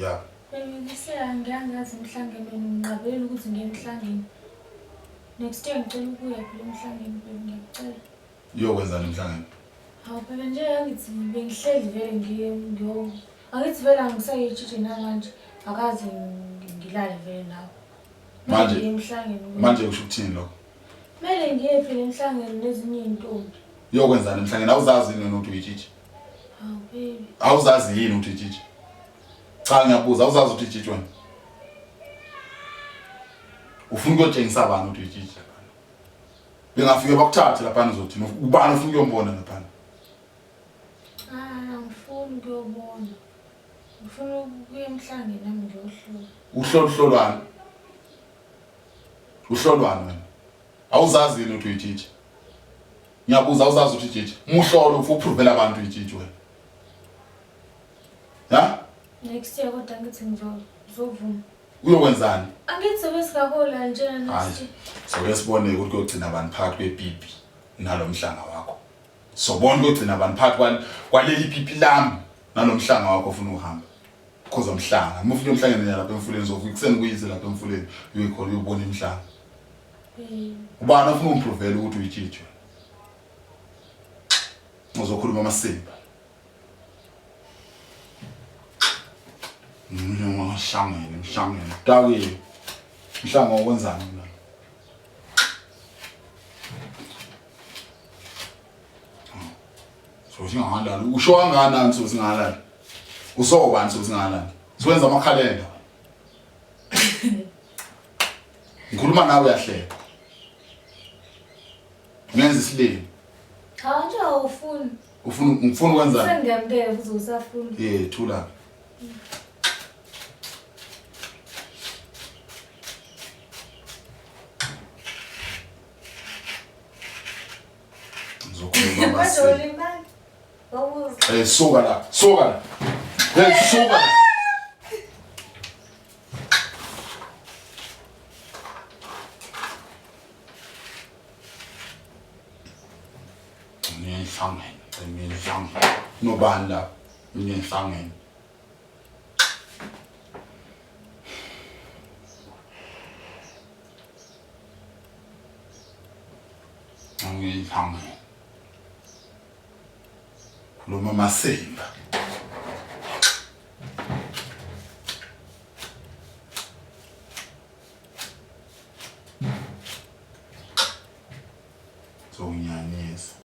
Yeah. Bengiyangazi eMhlangeni ngingqabelela ukuthi ngiye eMhlangeni. Next time ngicela ukuya phela eMhlangeni ngiyacela. Uyokwenzani eMhlangeni? Hawu phela nje angithi bengihleli vele ngiyo. Angithi vele angisayitshithe namanje. Akaze ngilale vele nawe. Manje eMhlangeni. Manje usho ukuthini lokho? Mele ngiye phela eMhlangeni nezinye izintombi. Uyokwenzani eMhlangeni? Awuzazi yini ukuthi uyitshithe? Hawu baby. Awuzazi yini ukuthi uyitshithe? Cha ngiyabuza, awuzazi ukuthi uyitshithe wena? Ufuna ukuyotshengisa abantu ukuthi uyitshithe? Bengafike bakuthathe lapha uzothina. Ubani ufuna ukuyombona lapha? Angifuni ukuyobona. Ngifuna ukuya eMhlangeni nami ngiyohlola. Uhlolwani? Uhlolwani wena? Awuzazi yini ukuthi uyitshithe? Ngiyabuza awuzazi ukuthi uyitshithe? Umuhlolo ufuna uprovela abantu uyitshithe wena. Ha? Next year kodwa ngithi ngizovuma. Uyokwenzani? Angithi besikahola njena next year. So sibone ukuthi kuyogcina abantu phakathi kwepipi nalomhlanga wakho. Sobona ukugcina abantu phakathi kwaleli pipi lami nalomhlanga wakho ufuna uhamba. Because omhlanga, uma ufika eMhlangeni lapha eMfuleni uzofika kuseni kuyize lapha eMfuleni uyokhona uyobona imhlanga. Ubani ufuna umprovela ukuthi uyitshithe? Uzokhuluma amasimba. Mhlangeni. Dawile. Mhlanga okwenzani mina? So singahalala. Usho kangakanani so singahalala? Usokubani so singahalala? Siwenza amakhalenda. Ngikhuluma nawe uyahleka. Ngenza isilimi. Cha nje awufuni. Ngifuna ukwenzani? Sengiyambeka uzosafuna. Thula. Ngizokhuluma amasimba. Soka la. Soka la. eMhlangeni. Nobani la? eMhlangeni. eMhlangeni. Khuluma amasimba.